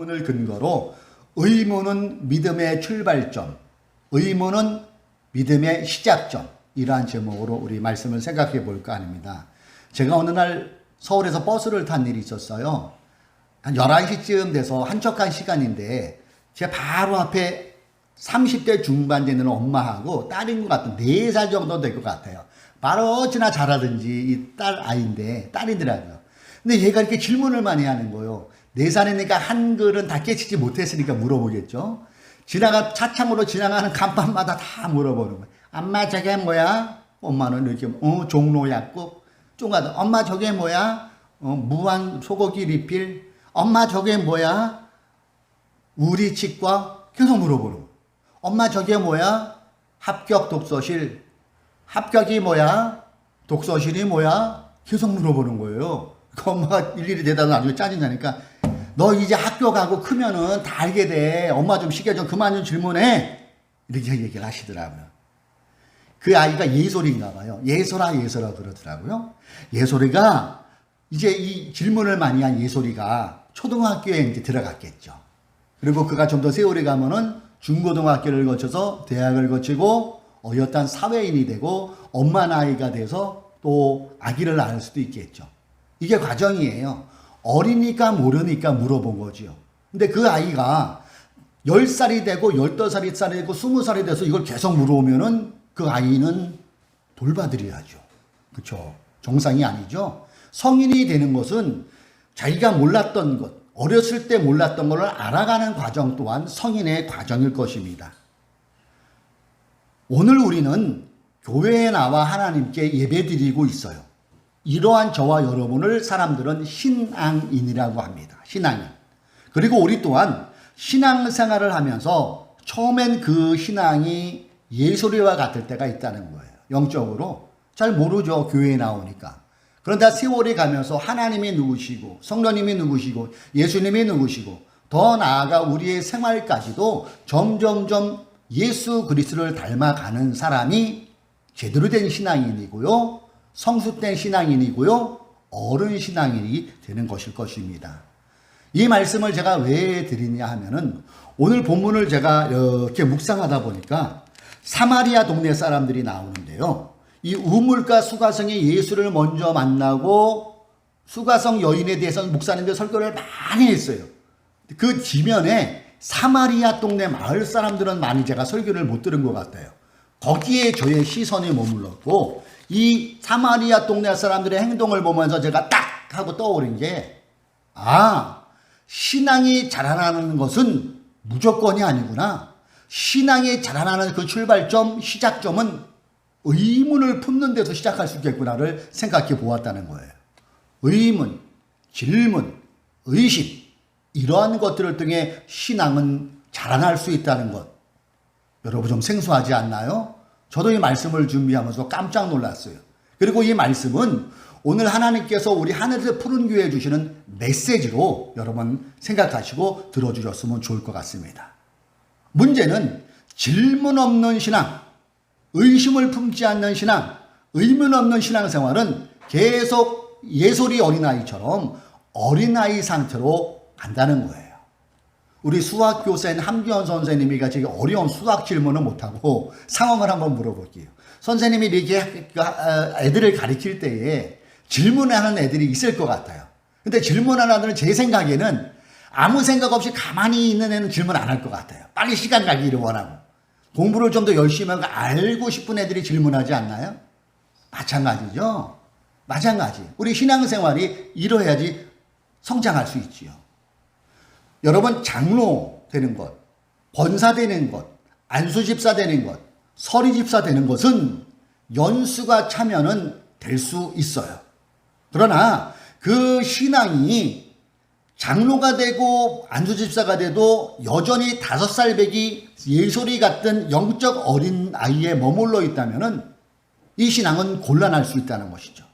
본문을 근거로 의무는 믿음의 출발점, 의무는 믿음의 시작점, 이러한 제목으로 우리 말씀을 생각해 볼까 합니다. 제가 어느 날 서울에서 버스를 탄 일이 있었어요. 한 11시쯤 돼서 한적한 시간인데 제 바로 앞에 30대 중반 되는 엄마하고 딸인 것 같은 4살 정도 될 것 같아요. 바로 어찌나 잘하든지 이 딸 아이인데 딸이더라고요. 근데 얘가 이렇게 질문을 많이 하는 거예요. 4살이니까 한글은 다 깨치지 못했으니까 물어보겠죠. 차창으로 지나가는 간판마다 다 물어보는 거예요. 엄마 저게 뭐야? 엄마는 이렇게 종로약국 쫑가도 엄마 저게 뭐야? 무한 소고기 리필. 엄마 저게 뭐야? 우리 치과. 계속 물어보는 거예요. 엄마 저게 뭐야? 합격 독서실. 합격이 뭐야? 독서실이 뭐야? 계속 물어보는 거예요. 그 엄마가 일일이 대답을 나중에 짜증나니까 너 이제 학교 가고 크면은 다 알게 돼. 엄마 좀 시켜 좀 그만 좀 질문해. 이렇게 얘기를 하시더라고요. 그 아이가 예솔인가 봐요. 예솔아 그러더라고요. 예솔이가 이제 이 질문을 많이 한 예솔이가 초등학교에 이제 들어갔겠죠. 그리고 그가 좀 더 세월이 가면은 중고등학교를 거쳐서 대학을 거치고 어엿한 사회인이 되고 엄마 나이가 돼서 또 아기를 낳을 수도 있겠죠. 이게 과정이에요. 어리니까 모르니까 물어본 거지요. 근데 그 아이가 10살이 되고 15살이 되고 20살이 돼서 이걸 계속 물어오면은 그 아이는 돌봐드려야죠. 그렇죠? 정상이 아니죠. 성인이 되는 것은 자기가 몰랐던 것, 어렸을 때 몰랐던 것을 알아가는 과정 또한 성인의 과정일 것입니다. 오늘 우리는 교회에 나와 하나님께 예배드리고 있어요. 이러한 저와 여러분을 사람들은 신앙인이라고 합니다. 신앙인. 그리고 우리 또한 신앙생활을 하면서 처음엔 그 신앙이 예소리와 같을 때가 있다는 거예요. 영적으로. 잘 모르죠. 교회에 나오니까. 그런데 세월이 가면서 하나님이 누구시고 성령님이 누구시고 예수님이 누구시고 더 나아가 우리의 생활까지도 점점점 예수 그리스도를 닮아가는 사람이 제대로 된 신앙인이고요. 성숙된 신앙인이고요. 어른 신앙인이 되는 것일 것입니다. 이 말씀을 제가 왜 드리냐 하면은 오늘 본문을 제가 이렇게 묵상하다 보니까 사마리아 동네 사람들이 나오는데요. 이 우물가 수가성이 예수를 먼저 만나고 수가성 여인에 대해서는 목사님들 설교를 많이 했어요. 그 지면에 사마리아 동네 마을 사람들은 많이 제가 설교를 못 들은 것 같아요. 거기에 저의 시선이 머물렀고 이 사마리아 동네 사람들의 행동을 보면서 제가 딱 하고 떠오른 게 신앙이 자라나는 것은 무조건이 아니구나. 신앙이 자라나는 그 출발점, 시작점은 의문을 품는 데서 시작할 수 있겠구나를 생각해 보았다는 거예요. 의문, 질문, 의심 이러한 것들을 통해 신앙은 자라날 수 있다는 것. 여러분 좀 생소하지 않나요? 저도 이 말씀을 준비하면서 깜짝 놀랐어요. 그리고 이 말씀은 오늘 하나님께서 우리 하늘에서 푸른 교회에 주시는 메시지로 여러분 생각하시고 들어주셨으면 좋을 것 같습니다. 문제는 질문 없는 신앙, 의심을 품지 않는 신앙, 의문 없는 신앙생활은 계속 예솔이 어린아이처럼 어린아이 상태로 간다는 거예요. 우리 수학교사인 함기현 선생님이 같이 어려운 수학 질문을 못하고 상황을 한번 물어볼게요. 선생님이 이렇게 애들을 가르칠 때에 질문하는 애들이 있을 것 같아요. 근데 질문하는 애들은 제 생각에는 아무 생각 없이 가만히 있는 애는 질문 안 할 것 같아요. 빨리 시간 가기를 원하고. 공부를 좀 더 열심히 하고 알고 싶은 애들이 질문하지 않나요? 마찬가지죠. 마찬가지. 우리 신앙생활이 이러해야지 성장할 수 있지요. 여러분 장로 되는 것, 권사 되는 것, 안수집사 되는 것, 서리집사 되는 것은 연수가 차면은 될 수 있어요. 그러나 그 신앙이 장로가 되고 안수집사가 돼도 여전히 5살 배기 예솔이 같은 영적 어린 아이에 머물러 있다면은 이 신앙은 곤란할 수 있다는 것이죠.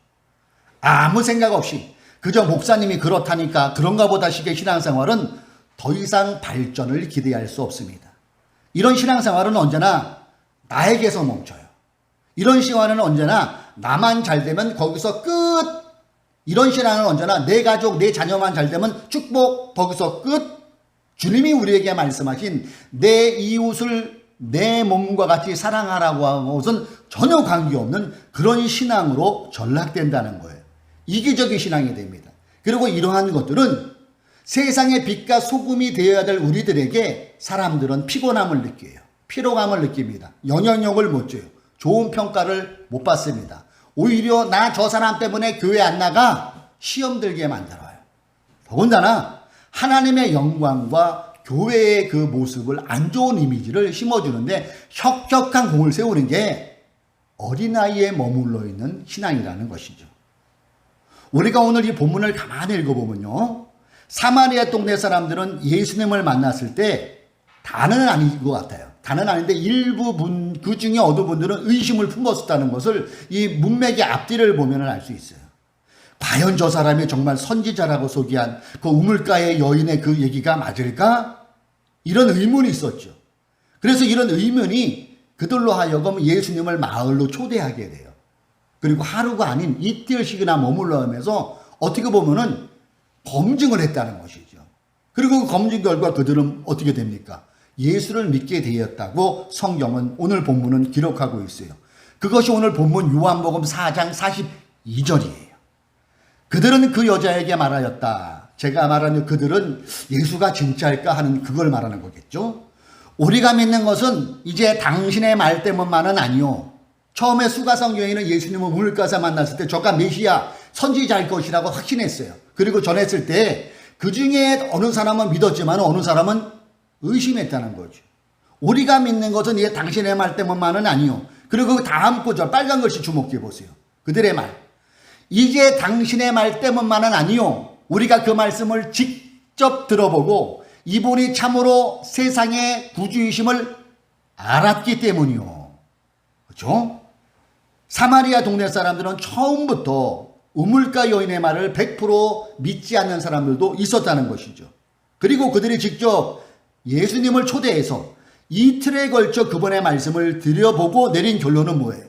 아무 생각 없이 그저 목사님이 그렇다니까 그런가 보다 식의 신앙생활은 더 이상 발전을 기대할 수 없습니다. 이런 신앙생활은 언제나 나에게서 멈춰요. 이런 신앙은 언제나 나만 잘 되면 거기서 끝. 이런 신앙은 언제나 내 가족, 내 자녀만 잘 되면 축복, 거기서 끝. 주님이 우리에게 말씀하신 내 이웃을 내 몸과 같이 사랑하라고 하는 것은 전혀 관계없는 그런 신앙으로 전락된다는 거예요. 이기적인 신앙이 됩니다. 그리고 이러한 것들은 세상의 빛과 소금이 되어야 될 우리들에게 사람들은 피곤함을 느껴요. 피로감을 느낍니다. 영향력을 못 줘요. 좋은 평가를 못 받습니다. 오히려 나 저 사람 때문에 교회 안 나가 시험 들게 만들어요. 더군다나 하나님의 영광과 교회의 그 모습을 안 좋은 이미지를 심어주는데 혁혁한 공을 세우는 게 어린아이에 머물러 있는 신앙이라는 것이죠. 우리가 오늘 이 본문을 가만히 읽어보면요. 사마리아 동네 사람들은 예수님을 만났을 때 다는 아닌 것 같아요. 다는 아닌데 일부 그 중에 어떤 분들은 의심을 품었다는 것을 이 문맥의 앞뒤를 보면 알 수 있어요. 과연 저 사람이 정말 선지자라고 소개한 그 우물가의 여인의 그 얘기가 맞을까? 이런 의문이 있었죠. 그래서 이런 의문이 그들로 하여금 예수님을 마을로 초대하게 돼요. 그리고 하루가 아닌 이틀씩이나 머물러면서 어떻게 보면은 검증을 했다는 것이죠. 그리고 그 검증 결과 그들은 어떻게 됩니까? 예수를 믿게 되었다고 성경은 오늘 본문은 기록하고 있어요. 그것이 오늘 본문 요한복음 4장 42절이에요. 그들은 그 여자에게 말하였다. 제가 말하는 그들은 예수가 진짜일까 하는 그걸 말하는 거겠죠. 우리가 믿는 것은 이제 당신의 말 때문만은 아니요. 처음에 수가성 여인은 예수님을 우물가에서 만났을 때 저가 메시아 선지자일 것이라고 확신했어요. 그리고 전했을 때 그 중에 어느 사람은 믿었지만 어느 사람은 의심했다는 거죠. 우리가 믿는 것은 이게 당신의 말 때문만은 아니요. 그리고 그 다음 구절 빨간 글씨 주목해 보세요. 그들의 말. 이제 당신의 말 때문만은 아니요. 우리가 그 말씀을 직접 들어보고 이분이 참으로 세상의 구주이심을 알았기 때문이요. 그렇죠? 사마리아 동네 사람들은 처음부터 우물가 여인의 말을 100% 믿지 않는 사람들도 있었다는 것이죠. 그리고 그들이 직접 예수님을 초대해서 이틀에 걸쳐 그분의 말씀을 들여보고 내린 결론은 뭐예요?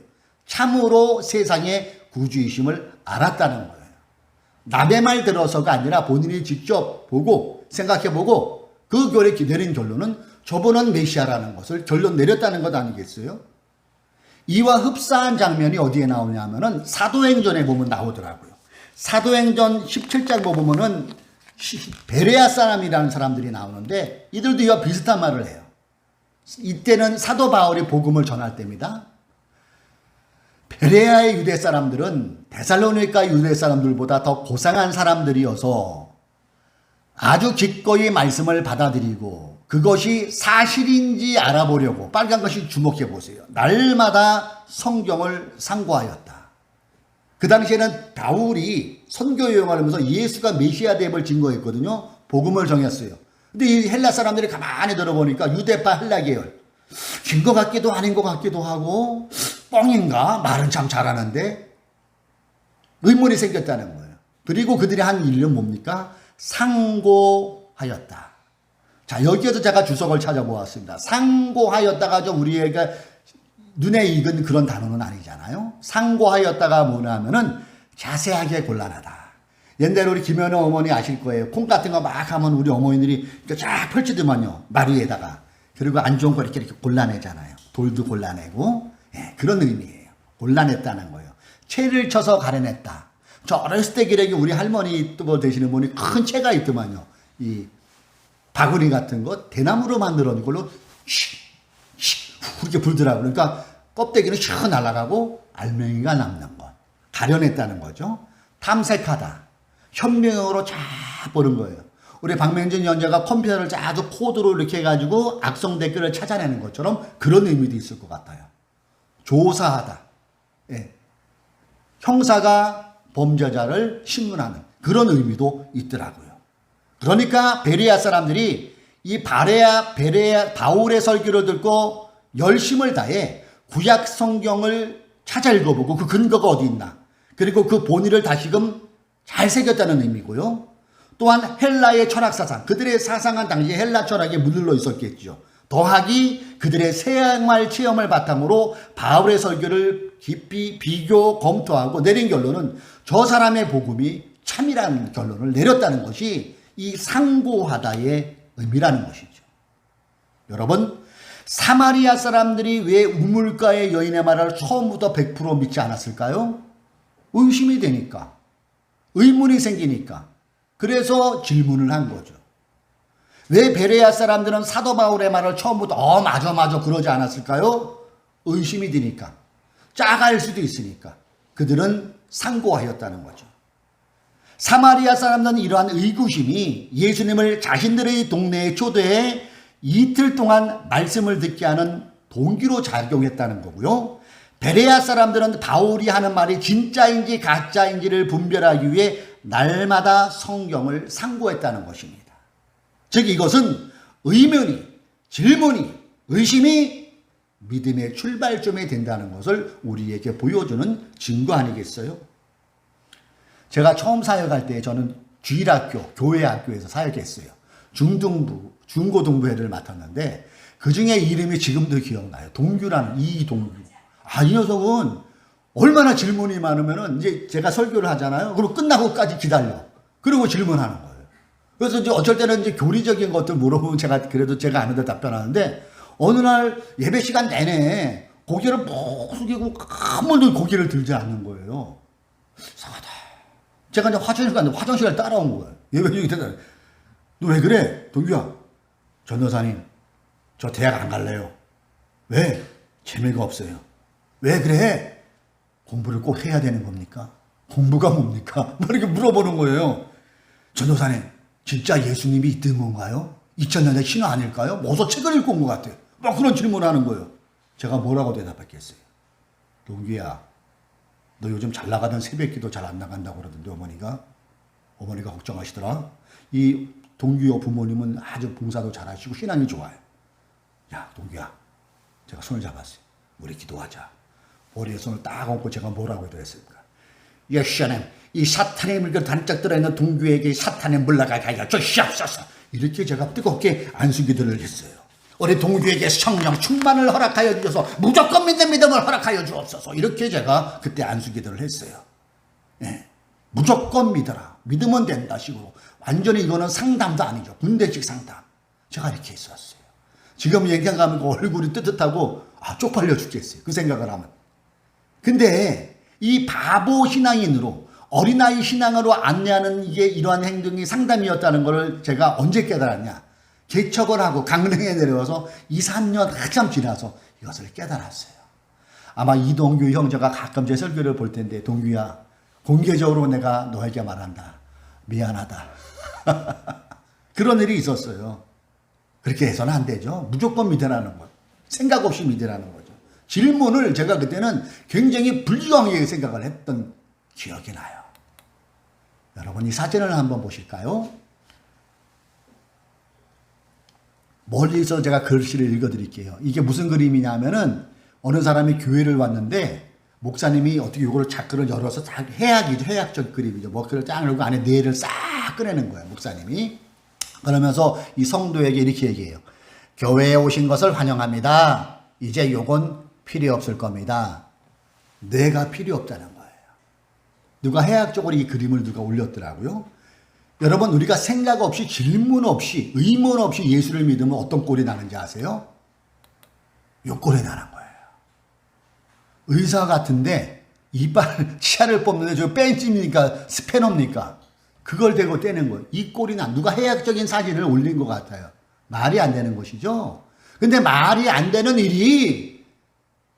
참으로 세상의 구주이심을 알았다는 거예요. 남의 말 들어서가 아니라 본인이 직접 보고 생각해보고 그 결에 내린 결론은 저분은 메시아라는 것을 결론 내렸다는 것 아니겠어요? 이와 흡사한 장면이 어디에 나오냐면은 사도행전에 보면 나오더라고요. 사도행전 17장 보면은 베레아 사람이라는 사람들이 나오는데 이들도 이와 비슷한 말을 해요. 이때는 사도 바울이 복음을 전할 때입니다. 베레아의 유대 사람들은 데살로니가 유대 사람들보다 더 고상한 사람들이어서 아주 기꺼이 말씀을 받아들이고 그것이 사실인지 알아보려고 빨간 것이 주목해 보세요. 날마다 성경을 상고하였다. 그 당시에는 바울이 선교 여행을 하면서 예수가 메시아 됨을 증거했거든요. 복음을 정했어요. 근데 이 헬라 사람들이 가만히 들어보니까 유대파 헬라 계열. 긴 것 같기도 아닌 것 같기도 하고 뻥인가? 말은 참 잘하는데 의문이 생겼다는 거예요. 그리고 그들이 한 일은 뭡니까? 상고하였다. 자, 여기에서 제가 주석을 찾아보았습니다. 상고하였다가 좀 우리에게 눈에 익은 그런 단어는 아니잖아요. 상고하였다가 뭐냐면은 자세하게 곤란하다. 옛날에 우리 김연아 어머니 아실 거예요. 콩 같은 거 막 하면 우리 어머니들이 이렇게 쫙 펼치더만요. 마루에다가. 그리고 안 좋은 거 이렇게 곤란해잖아요. 돌도 곤란해고. 예, 그런 의미예요. 곤란했다는 거예요. 채를 쳐서 가려냈다. 저 어렸을 때 기력이 우리 할머니 또 되시는 분이 큰 채가 있더만요. 이 바구니 같은 거 대나무로 만들어 놓은 걸로 그렇게 불더라고요. 그러니까 껍데기는 슉 날아가고 알맹이가 남는 것. 가려냈다는 거죠. 탐색하다. 현명으로 쫙 보는 거예요. 우리 박명진 연자가 컴퓨터를 아주 코드로 이렇게 해가지고 악성 댓글을 찾아내는 것처럼 그런 의미도 있을 것 같아요. 조사하다. 예. 형사가 범죄자를 신문하는 그런 의미도 있더라고요. 그러니까 베레아 사람들이 이 바울의 설교를 듣고 열심을 다해 구약 성경을 찾아 읽어보고 그 근거가 어디 있나. 그리고 그 본의를 다시금 잘 새겼다는 의미고요. 또한 헬라의 철학 사상, 그들의 사상은 당시 헬라 철학에 물들러 있었겠죠. 더하기 그들의 생활 체험을 바탕으로 바울의 설교를 깊이 비교 검토하고 내린 결론은 저 사람의 복음이 참이라는 결론을 내렸다는 것이 이 상고하다의 의미라는 것이죠. 여러분, 사마리아 사람들이 왜 우물가의 여인의 말을 처음부터 100% 믿지 않았을까요? 의심이 되니까, 의문이 생기니까. 그래서 질문을 한 거죠. 왜 베레아 사람들은 사도 바울의 말을 처음부터 맞아 그러지 않았을까요? 의심이 드니까, 짜갈 수도 있으니까 그들은 상고하였다는 거죠. 사마리아 사람들은 이러한 의구심이 예수님을 자신들의 동네에 초대해 이틀 동안 말씀을 듣게 하는 동기로 작용했다는 거고요. 베레아 사람들은 바울이 하는 말이 진짜인지 가짜인지를 분별하기 위해 날마다 성경을 상고했다는 것입니다. 즉 이것은 의문이, 질문이, 의심이 믿음의 출발점이 된다는 것을 우리에게 보여주는 증거 아니겠어요? 제가 처음 사역할 때 저는 주일학교, 교회 학교에서 사역했어요. 중등부, 중고등부회를 맡았는데 그중에 이름이 지금도 기억나요. 동규라는 이동규. 이 녀석은 얼마나 질문이 많으면은 이제 제가 설교를 하잖아요. 그리고 끝나고까지 기다려. 그리고 질문하는 거예요. 그래서 이제 어쩔 때는 이제 교리적인 것들 물어보면 제가 아는데 답변하는데 어느 날 예배 시간 내내 고개를 푹 숙이고 한 번도 고개를 들지 않는 거예요. 이상하다. 제가 이제 화장실을 따라온 거예요. 예배 중에 대단해. 너 왜 그래? 동규야. 전도사님, 저 대학 안 갈래요. 왜? 재미가 없어요. 왜 그래? 공부를 꼭 해야 되는 겁니까? 공부가 뭡니까? 막 이렇게 물어보는 거예요. 전도사님, 진짜 예수님이 있던 건가요? 2000년대 신화 아닐까요? 어서 책을 읽고 온 것 같아요. 막 그런 질문을 하는 거예요. 제가 뭐라고 대답했겠어요? 동규야, 너 요즘 잘 나가던 새벽기도 잘 안 나간다고 그러던데 어머니가 걱정하시더라. 이 동규의 부모님은 아주 봉사도 잘하시고 신앙이 좋아요. 야, 동규야, 제가 손을 잡았어요. 우리 기도하자. 머리에 손을 딱 얹고 제가 뭐라고 했습니까? 여시아님, 이 사탄의 물결 단짝 들어있는 동규에게 사탄의 물러가게 하여 주시옵소서. 이렇게 제가 뜨겁게 안수기도를 했어요. 우리 동규에게 성령 충만을 허락하여 주셔서 무조건 믿는 믿음을 허락하여 주옵소서. 이렇게 제가 그때 안수기도를 했어요. 예, 무조건 믿어라. 믿으면 된다 식으로. 완전히 이거는 상담도 아니죠. 군대식 상담. 제가 이렇게 했었어요. 지금 얘기하면 얼굴이 뜨뜻하고 쪽팔려 죽겠어요. 그 생각을 하면. 근데 이 바보 신앙인으로 어린아이 신앙으로 안내하는 이게 이러한 행동이 상담이었다는 것을 제가 언제 깨달았냐. 개척을 하고 강릉에 내려와서 2, 3년 한참 지나서 이것을 깨달았어요. 아마 이동규 형제가 가끔 제 설교를 볼 텐데, 동규야, 공개적으로 내가 너에게 말한다. 미안하다. 그런 일이 있었어요. 그렇게 해서는 안 되죠. 무조건 믿으라는 것. 생각 없이 믿으라는 거죠. 질문을 제가 그때는 굉장히 불경하게 생각을 했던 기억이 나요. 여러분, 이 사진을 한번 보실까요? 멀리서 제가 글씨를 읽어드릴게요. 이게 무슨 그림이냐면은 어느 사람이 교회를 왔는데 목사님이 어떻게 이거를 자크를 열어서 해악이죠. 해악적 그림이죠. 머리를 쫙 열고 안에 뇌를 싹 꺼내는 거예요. 목사님이. 그러면서 이 성도에게 이렇게 얘기해요. 교회에 오신 것을 환영합니다. 이제 요건 필요 없을 겁니다. 뇌가 필요 없다는 거예요. 누가 해학적으로 이 그림을 누가 올렸더라고요. 여러분, 우리가 생각 없이 질문 없이 의문 없이 예수를 믿으면 어떤 꼴이 나는지 아세요? 요 꼴이 나는 거예요. 의사 같은데 이빨 치아를 뽑는데 저 뺀찜입니까? 스패너입니까? 그걸 대고 떼는 거예요. 이 꼴이 누가 해학적인 사진을 올린 것 같아요. 말이 안 되는 것이죠. 근데 말이 안 되는 일이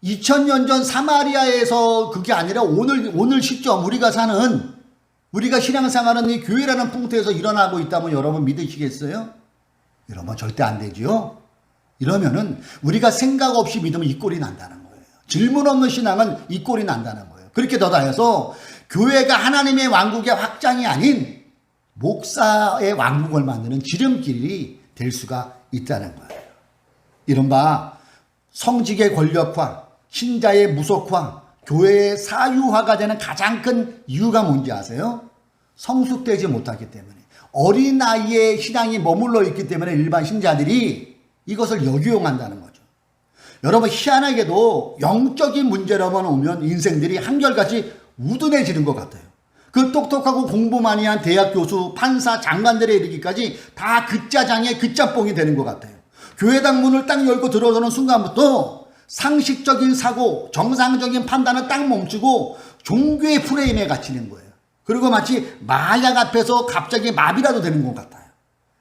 2000년 전 사마리아에서 그게 아니라 오늘 시점 우리가 신앙생활하는 이 교회라는 풍토에서 일어나고 있다면 여러분 믿으시겠어요? 이러면 절대 안 되지요. 이러면은 우리가 생각 없이 믿으면 이 꼴이 난다는 거예요. 질문 없는 신앙은 이 꼴이 난다는 거예요. 그렇게 더다해서 교회가 하나님의 왕국의 확장이 아닌 목사의 왕국을 만드는 지름길이 될 수가 있다는 거예요. 이른바 성직의 권력화, 신자의 무속화, 교회의 사유화가 되는 가장 큰 이유가 뭔지 아세요? 성숙되지 못하기 때문에. 어린아이의 신앙이 머물러 있기 때문에 일반 신자들이 이것을 역이용한다는 거죠. 여러분, 희한하게도 영적인 문제로만 오면 인생들이 한결같이 우둔해지는 것 같아요. 그 똑똑하고 공부 많이 한 대학 교수, 판사, 장관들에 이르기까지 다 그짜장에 그짬뽕이 되는 것 같아요. 교회당 문을 딱 열고 들어서는 순간부터 상식적인 사고, 정상적인 판단은 딱 멈추고 종교의 프레임에 갇히는 거예요. 그리고 마치 마약 앞에서 갑자기 마비라도 되는 것 같아요.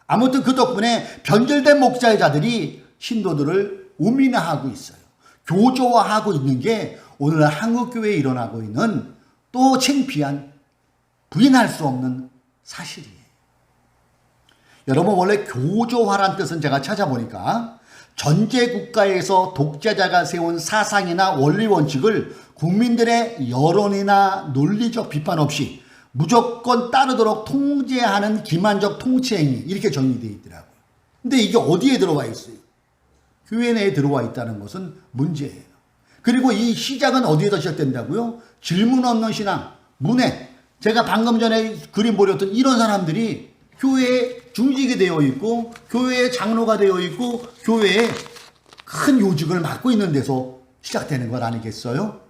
아무튼 그 덕분에 변절된 목자자들이 신도들을 우민화하고 있어요. 교조화하고 있는 게 오늘 한국교회에 일어나고 있는 또 창피한 부인할 수 없는 사실이에요. 여러분, 원래 교조화란 뜻은 제가 찾아보니까 전제국가에서 독재자가 세운 사상이나 원리 원칙을 국민들의 여론이나 논리적 비판 없이 무조건 따르도록 통제하는 기만적 통치행위, 이렇게 정의되어 있더라고요. 근데 이게 어디에 들어와 있어요? 교회 내에 들어와 있다는 것은 문제예요. 그리고 이 시작은 어디에서 시작된다고요? 질문 없는 신앙, 문해. 제가 방금 전에 그림 보렸던 이런 사람들이 교회에 중직이 되어 있고 교회의 장로가 되어 있고 교회에 큰 요직을 맡고 있는 데서 시작되는 것 아니겠어요?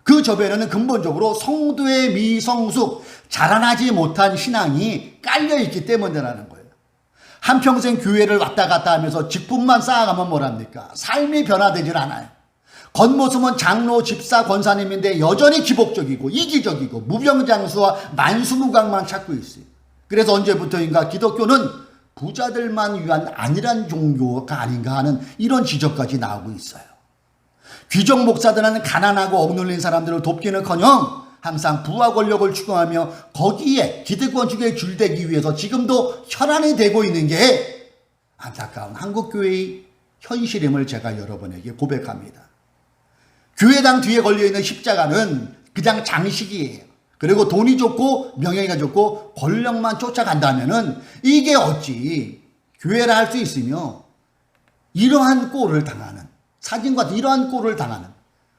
그 저변에는 근본적으로 성도의 미성숙, 자라나지 못한 신앙이 깔려있기 때문이라는 거예요. 한평생 교회를 왔다 갔다 하면서 직분만 쌓아가면 뭐랍니까? 삶이 변화되질 않아요. 겉모습은 장로, 집사, 권사님인데 여전히 기복적이고 이기적이고 무병장수와 만수무강만 찾고 있어요. 그래서 언제부터인가 기독교는 부자들만 위한 안일한 종교가 아닌가 하는 이런 지적까지 나오고 있어요. 귀족 목사들은 가난하고 억눌린 사람들을 돕기는커녕 항상 부와 권력을 추구하며 거기에 기득권주의에 줄대기 위해서 지금도 혈안이 되고 있는 게 안타까운 한국교회의 현실임을 제가 여러분에게 고백합니다. 교회당 뒤에 걸려있는 십자가는 그냥 장식이에요. 그리고 돈이 좋고 명예가 좋고 권력만 쫓아간다면은 이게 어찌 교회라 할 수 있으며 이러한 꼴을 당하는, 사진과 이러한 꼴을 당하는,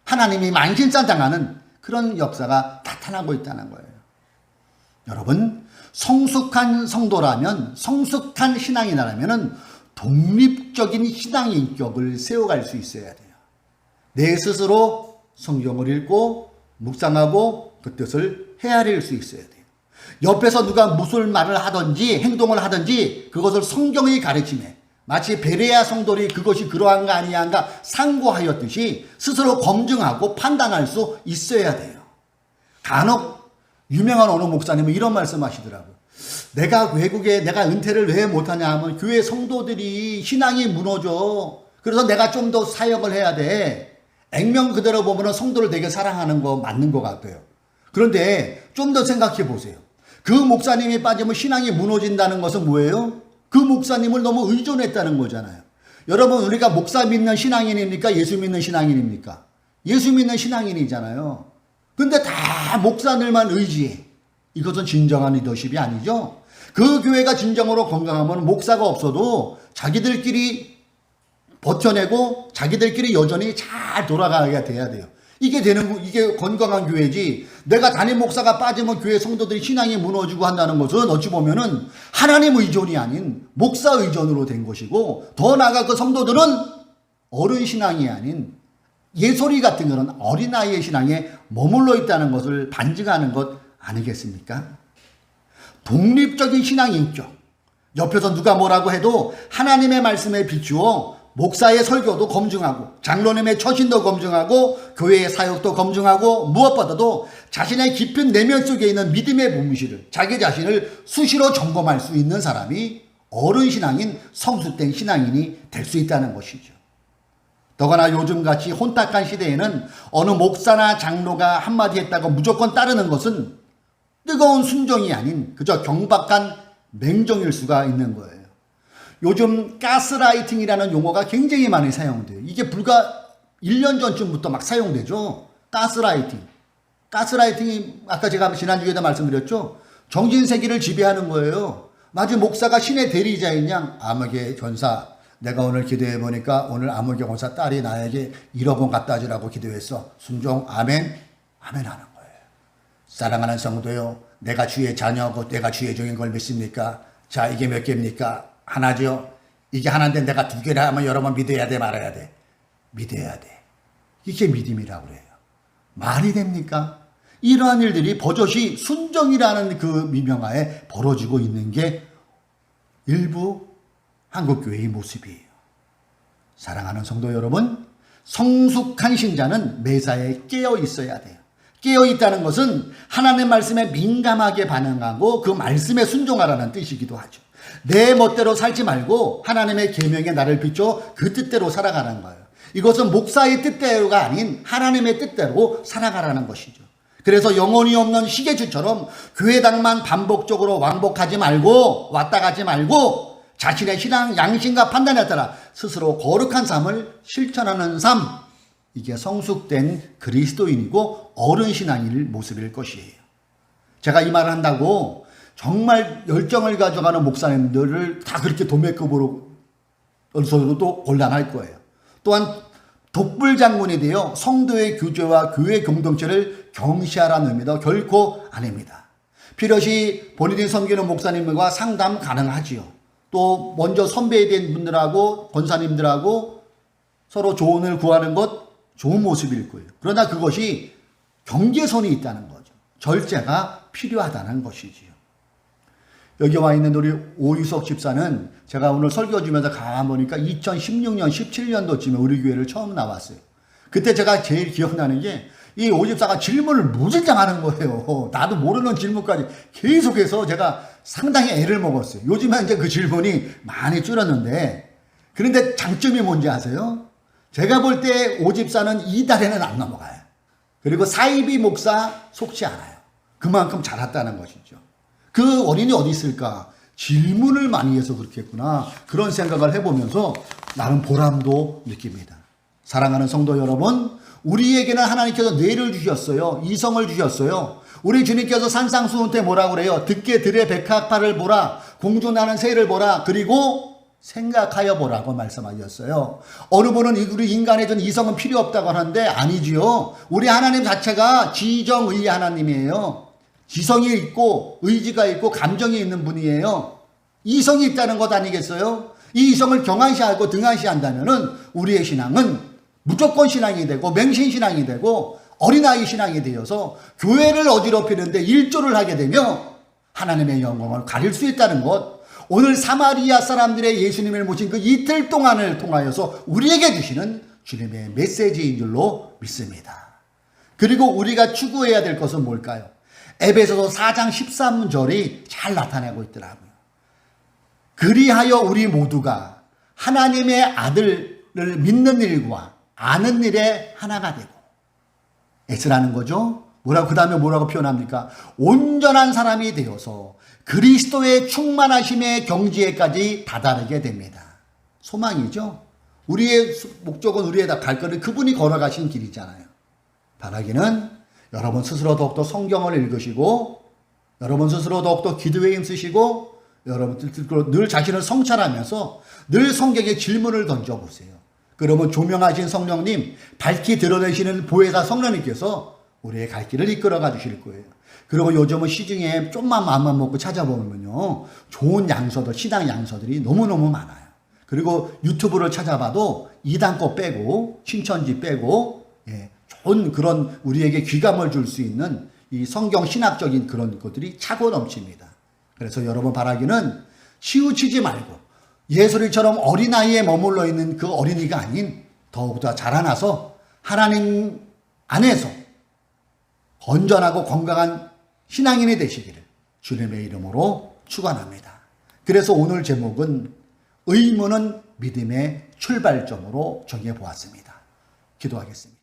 하나님이 만신산 당하는 그런 역사가 나타나고 있다는 거예요. 여러분, 성숙한 성도라면, 성숙한 신앙이라면 독립적인 신앙의 인격을 세워갈 수 있어야 돼요. 내 스스로 성경을 읽고 묵상하고 그 뜻을 헤아릴 수 있어야 돼요. 옆에서 누가 무슨 말을 하든지 행동을 하든지 그것을 성경의 가르침에 마치 베레아 성도들이 그것이 그러한가 아니한가 상고하였듯이 스스로 검증하고 판단할 수 있어야 돼요. 간혹 유명한 어느 목사님은 이런 말씀하시더라고요. 내가 외국에 내가 은퇴를 왜 못하냐 하면 교회 성도들이 신앙이 무너져. 그래서 내가 좀 더 사역을 해야 돼. 액면 그대로 보면 성도를 되게 사랑하는 거 맞는 것 같아요. 그런데 좀 더 생각해 보세요. 그 목사님이 빠지면 신앙이 무너진다는 것은 뭐예요? 그 목사님을 너무 의존했다는 거잖아요. 여러분, 우리가 목사 믿는 신앙인입니까? 예수 믿는 신앙인입니까? 예수 믿는 신앙인이잖아요. 근데 다 목사들만 의지해. 이것은 진정한 리더십이 아니죠. 그 교회가 진정으로 건강하면 목사가 없어도 자기들끼리 버텨내고 자기들끼리 여전히 잘 돌아가게 돼야 돼요. 이게 건강한 교회지. 내가 담임 목사가 빠지면 교회 성도들이 신앙이 무너지고 한다는 것은 어찌 보면은 하나님 의존이 아닌 목사 의존으로 된 것이고, 더 나아가 그 성도들은 어른 신앙이 아닌 예소리 같은 그런 어린아이의 신앙에 머물러 있다는 것을 반증하는 것 아니겠습니까? 독립적인 신앙 인격. 옆에서 누가 뭐라고 해도 하나님의 말씀에 비추어 목사의 설교도 검증하고 장로님의 처신도 검증하고 교회의 사역도 검증하고 무엇보다도 자신의 깊은 내면 속에 있는 믿음의 본실을, 자기 자신을 수시로 점검할 수 있는 사람이 어른 신앙인 성숙된 신앙인이 될 수 있다는 것이죠. 더구나 요즘같이 혼탁한 시대에는 어느 목사나 장로가 한마디 했다고 무조건 따르는 것은 뜨거운 순종이 아닌 그저 경박한 맹정일 수가 있는 거예요. 요즘 가스라이팅이라는 용어가 굉장히 많이 사용돼요. 이게 불과 1년 전쯤부터 막 사용되죠. 가스라이팅. 가스라이팅이 아까 제가 지난주에도 말씀드렸죠. 정신세계를 지배하는 거예요. 마치 목사가 신의 대리자인 양, 암흑의 전사, 내가 오늘 기도해 보니까 오늘 암흑의 권사 딸이 나에게 1억 원 갖다 주라고 기도했어. 순종 아멘. 아멘 하는 거예요. 사랑하는 성도요, 내가 주의 자녀고 내가 주의 종인 걸 믿습니까? 자, 이게 몇 개입니까? 하나죠. 이게 하나인데 내가 2개를 하면 여러분 믿어야 돼, 말아야 돼? 믿어야 돼. 이게 믿음이라고 그래요. 말이 됩니까? 이러한 일들이 버젓이 순정이라는 그 미명하에 벌어지고 있는 게 일부 한국교회의 모습이에요. 사랑하는 성도 여러분, 성숙한 신자는 매사에 깨어 있어야 돼요. 깨어 있다는 것은 하나님의 말씀에 민감하게 반응하고 그 말씀에 순종하라는 뜻이기도 하죠. 내 멋대로 살지 말고 하나님의 계명에 나를 비춰 그 뜻대로 살아가는 거예요. 이것은 목사의 뜻대로가 아닌 하나님의 뜻대로 살아가라는 것이죠. 그래서 영혼이 없는 시계추처럼 교회당만 반복적으로 왕복하지 말고 왔다 가지 말고 자신의 신앙 양심과 판단에 따라 스스로 거룩한 삶을 실천하는 삶, 이게 성숙된 그리스도인이고 어른 신앙일 모습일 것이에요. 제가 이 말을 한다고 정말 열정을 가져가는 목사님들을 다 그렇게 도매급으로 서로도 곤란할 거예요. 또한 독불장군이 되어 성도의 교제와 교회 공동체를 경시하라는 의미도 결코 아닙니다. 필요시 본인이 섬기는 목사님과 상담 가능하지요. 또 먼저 선배된 분들하고 권사님들하고 서로 조언을 구하는 것 좋은 모습일 거예요. 그러나 그것이 경계선이 있다는 거죠. 절제가 필요하다는 것이지요. 여기 와 있는 우리 오유석 집사는 제가 오늘 설교 주면서 가보니까 2016년, 17년도쯤에 우리 교회를 처음 나왔어요. 그때 제가 제일 기억나는 게 이 오 집사가 질문을 무진장 하는 거예요. 나도 모르는 질문까지 계속해서 제가 상당히 애를 먹었어요. 요즘은 이제 그 질문이 많이 줄었는데, 그런데 장점이 뭔지 아세요? 제가 볼 때 오 집사는 이달에는 안 넘어가요. 그리고 사이비 목사 속지 않아요. 그만큼 잘했다는 것이죠. 그 원인이 어디 있을까? 질문을 많이 해서 그렇겠구나. 그런 생각을 해보면서 나름 보람도 느낍니다. 사랑하는 성도 여러분, 우리에게는 하나님께서 뇌를 주셨어요. 이성을 주셨어요. 우리 주님께서 산상수훈 때 뭐라고 그래요? 듣게 들의 백합화를 보라. 공중나는 새를 보라. 그리고 생각하여 보라고 말씀하셨어요. 어느 분은 우리 인간에 전 이성은 필요 없다고 하는데 아니지요. 우리 하나님 자체가 지정의 하나님이에요. 지성이 있고 의지가 있고 감정이 있는 분이에요. 이성이 있다는 것 아니겠어요? 이 이성을 경한시하고 등한시한다면은 우리의 신앙은 무조건 신앙이 되고 맹신신앙이 되고 어린아이 신앙이 되어서 교회를 어지럽히는데 일조를 하게 되며 하나님의 영광을 가릴 수 있다는 것, 오늘 사마리아 사람들의 예수님을 모신 그 이틀 동안을 통하여서 우리에게 주시는 주님의 메시지인 줄로 믿습니다. 그리고 우리가 추구해야 될 것은 뭘까요? 에베소서 4장 13절이 잘 나타내고 있더라고요. 그리하여 우리 모두가 하나님의 아들을 믿는 일과 아는 일에 하나가 되고, S라는 거죠. 그 다음에 뭐라고 표현합니까? 온전한 사람이 되어서 그리스도의 충만하심의 경지에까지 다다르게 됩니다. 소망이죠. 우리의 목적은 우리의 갈 거를 그분이 걸어가신 길이잖아요. 바라기는 여러분 스스로 더욱더 성경을 읽으시고, 여러분 스스로 더욱더 기도에 힘쓰시고, 여러분 늘 자신을 성찰하면서 늘 성경에 질문을 던져보세요. 그러면 조명하신 성령님, 밝히 드러내시는 보혜사 성령님께서 우리의 갈 길을 이끌어가 주실 거예요. 그리고 요즘은 시중에 좀만 마음만 먹고 찾아보면요, 좋은 양서들, 신앙 양서들이 너무너무 많아요. 그리고 유튜브를 찾아봐도 이단거 빼고 신천지 빼고 좋은 그런 우리에게 귀감을 줄 수 있는 이 성경 신학적인 그런 것들이 차고 넘칩니다. 그래서 여러분 바라기는 치우치지 말고 예수리처럼 어린아이에 머물러 있는 그 어린이가 아닌 더욱더 자라나서 하나님 안에서 건전하고 건강한 신앙인이 되시기를 주님의 이름으로 축원합니다. 그래서 오늘 제목은 의문은 믿음의 출발점으로 정해보았습니다. 기도하겠습니다.